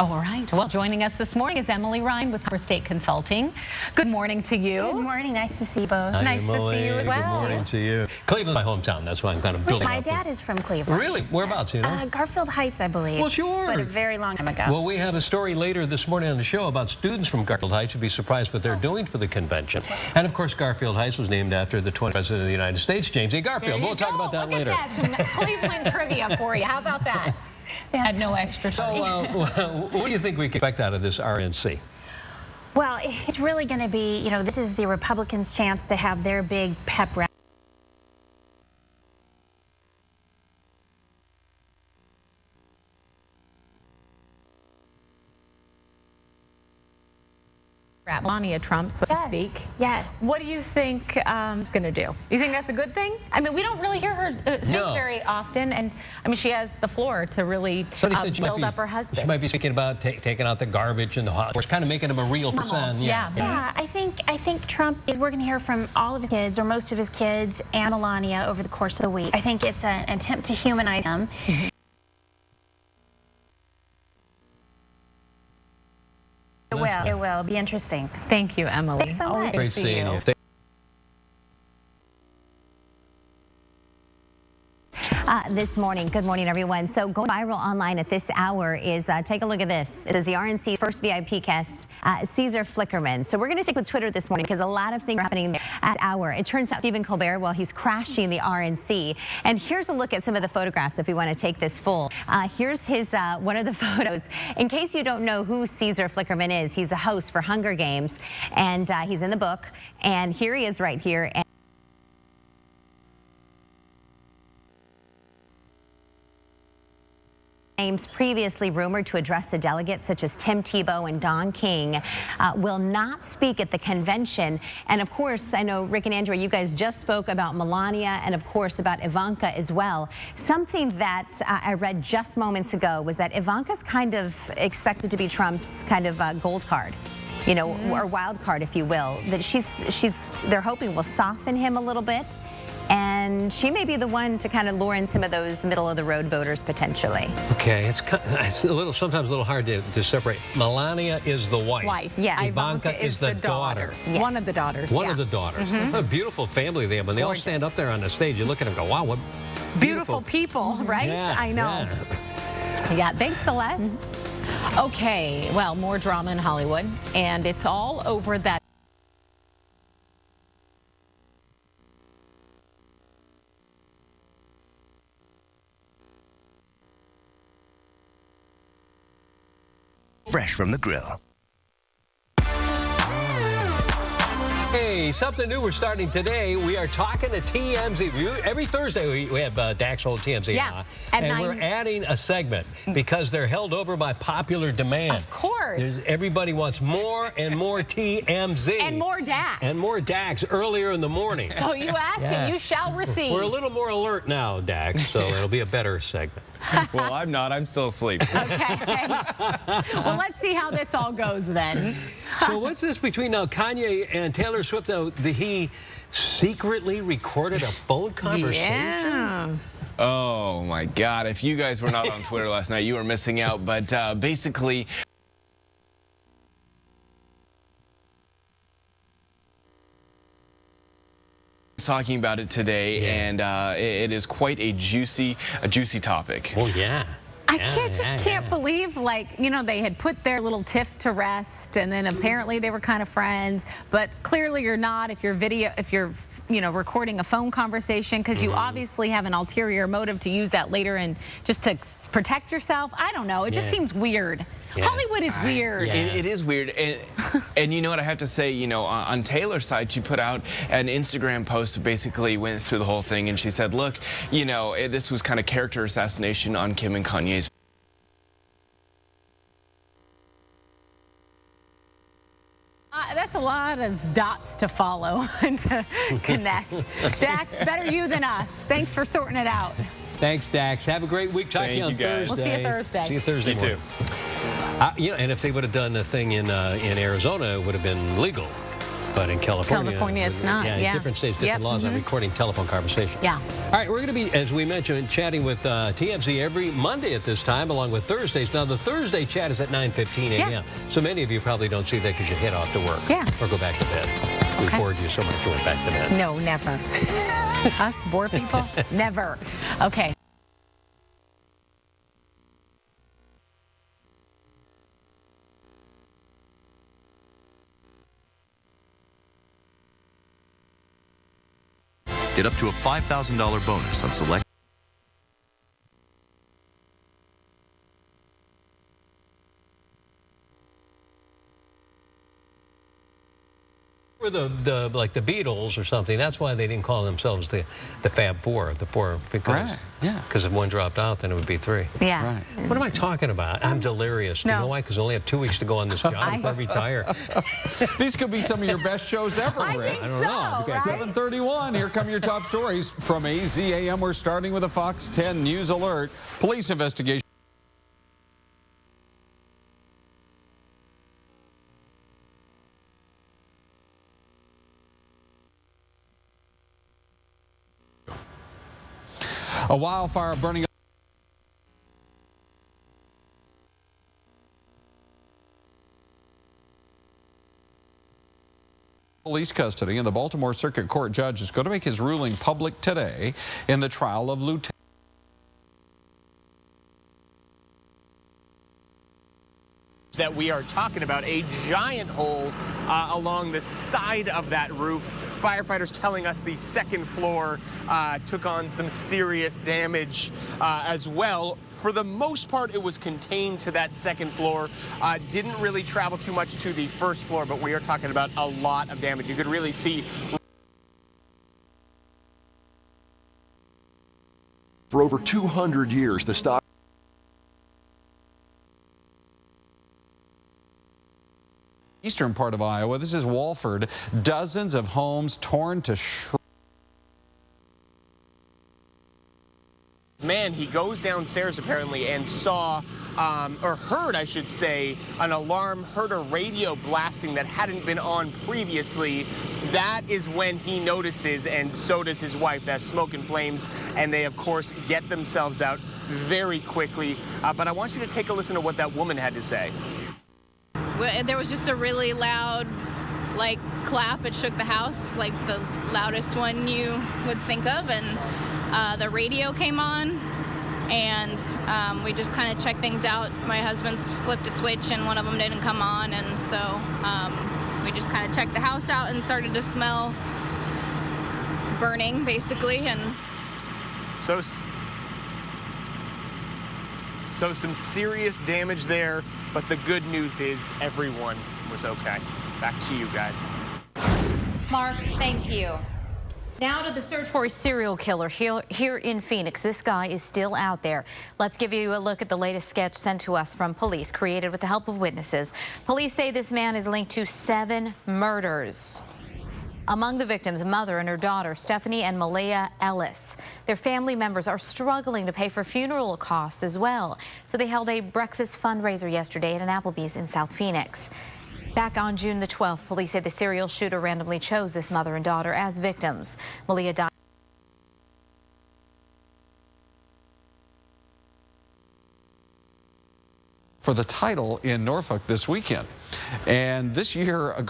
All right. Well, joining us this morning is Emily Ryan with Copper State Consulting. Good morning to you. Good morning. Nice to see you both. Hi, Nice Emily. to see you as well. Good morning to you. Cleveland's my hometown. That's why I'm kind of building My up. dad is from Cleveland. Really? Whereabouts, you know? Garfield Heights, I believe. Well, sure. But a very long time ago. Well, we have a story later this morning on the show about students from Garfield Heights. You'd be surprised what they're doing for the convention. And, of course, Garfield Heights was named after the 20th President of the United States, James A. Garfield. We'll talk about that Look later. At that. Some Cleveland trivia for you. How about that? Had no extra. So, what do you think we can expect out of this RNC? Well, it's really going to be, you know, this is the Republicans' chance to have their big pep rally. Melania Trump, so to speak. Yes. What do you think going to do? You think that's a good thing? I mean, we don't really hear her speak very often, and I mean, she has the floor to really build up her husband. She might be speaking about taking out the garbage and the hot horse, kind of making him a real person. Yeah. I think Trump, we're going to hear from all of his kids, or most of his kids, and Melania over the course of the week. I think it's an attempt to humanize him. It will be interesting. Thank you, Emily. Thanks so much. Great seeing you. This morning. Good morning, everyone. So going viral online at this hour is, take a look at this. It is the RNC first VIP guest, Caesar Flickerman. So we're going to stick with Twitter this morning because a lot of things are happening there at this hour. It turns out Stephen Colbert, well, he's crashing the RNC. And here's a look at some of the photographs if we want to take this full. Here's his one of the photos. In case you don't know who Caesar Flickerman is, he's a host for Hunger Games, and he's in the book. And here he is right here. And names previously rumored to address the delegates, such as Tim Tebow and Don King, will not speak at the convention. And of course, I know Rick and Andrew, you guys just spoke about Melania and of course about Ivanka as well. Something that I read just moments ago was that Ivanka's kind of expected to be Trump's kind of gold card, you know, or wild card, if you will. That they're hoping will soften him a little bit. And she may be the one to kind of lure in some of those middle-of-the-road voters potentially. Okay, it's sometimes a little hard to separate. Melania is the wife. Yes. Ivanka is the daughter. Yes. One of the daughters. One of the daughters. What a beautiful family they have. When they all stand up there on the stage, you look at them and go, wow, what Beautiful people, right? Yeah, I know. Yeah, thanks, Celeste. Okay, well, more drama in Hollywood, and it's all over that. Fresh from the grill. Hey, something new we're starting today. We are talking to TMZ. Every Thursday we have Dax Hold TMZ on. And we're adding a segment because they're held over by popular demand. Of course. Everybody wants more and more TMZ. And more Dax. And more Dax earlier in the morning. So you ask and you shall receive. We're a little more alert now, Dax, so it'll be a better segment. Well, I'm not. I'm still asleep. Okay. Well, let's see how this all goes then. So what's this between now Kanye and Taylor Swift? Now, he secretly recorded a phone conversation? Yeah. Oh, my God. If you guys were not on Twitter last night, you were missing out. But basically, talking about it today, and it is quite a juicy topic. Oh, yeah. I can't believe, like, you know, they had put their little tiff to rest, and then apparently they were kind of friends, but clearly you're not if you're you know, recording a phone conversation, because you obviously have an ulterior motive to use that later and just to protect yourself. I don't know. It just seems weird. Hollywood is weird. It is weird. And you know what I have to say, you know, on Taylor's side, she put out an Instagram post that basically went through the whole thing, and she said, look, you know, this was kind of character assassination on Kim and Kanye's. That's a lot of dots to follow and to connect. Dax, better you than us. Thanks for sorting it out. Thanks, Dax. Have a great week. Talk to you on Thursday. We'll see you Thursday. See you Thursday You morning. too. Yeah, and if they would have done a thing in Arizona, it would have been legal. But in California, it's not. Yeah. Different states, different laws on recording telephone conversation. Yeah. All right, we're going to be, as we mentioned, chatting with TMZ every Monday at this time, along with Thursdays. Now, the Thursday chat is at 9:15 a.m. Yeah. So many of you probably don't see that because you head off to work. Yeah. Or go back to bed. We bored you so much you went back to bed. No, never. Us bore people? Never. Okay. Get up to a $5,000 bonus on select. Or like the Beatles or something. That's why they didn't call themselves the Fab Four, because because if one dropped out, then it would be three. Yeah. Right. What am I talking about? I'm delirious. Do you know why? Because I only have 2 weeks to go on this job before I retire. These could be some of your best shows ever, Rick. I don't know. Right? 7:31. Here come your top stories from AZAM. We're starting with a Fox 10 News alert. Police investigation. A wildfire burning up police custody, and the Baltimore Circuit Court judge is going to make his ruling public today in the trial of Lieutenant. That we are talking about, a giant hole along the side of that roof. Firefighters telling us the second floor took on some serious damage as well. For the most part, it was contained to that second floor. Didn't really travel too much to the first floor, but we are talking about a lot of damage. You could really see. For over 200 years, the stock Eastern part of Iowa. This is Walford. Dozens of homes torn to shreds. Man, he goes downstairs apparently and saw, or heard, I should say, an alarm, heard a radio blasting that hadn't been on previously. That is when he notices, and so does his wife, that smoke and flames, and they, of course, get themselves out very quickly. But I want you to take a listen to what that woman had to say. There was just a really loud, like, clap. It shook the house, like the loudest one you would think of, and the radio came on, and we just kind of checked things out. My husband's flipped a switch, and one of them didn't come on, and so we just kind of checked the house out and started to smell burning, basically, and so some serious damage there, but the good news is everyone was okay. Back to you guys. Mark, thank you. Now to the search for a serial killer here in Phoenix. This guy is still out there. Let's give you a look at the latest sketch sent to us from police, created with the help of witnesses. Police say this man is linked to 7 murders. Among the victims, a mother and her daughter, Stephanie and Malaya Ellis. Their family members are struggling to pay for funeral costs as well. So they held a breakfast fundraiser yesterday at an Applebee's in South Phoenix. Back on June the 12th, police say the serial shooter randomly chose this mother and daughter as victims. Malaya died for the title in Norfolk this weekend. And this year, a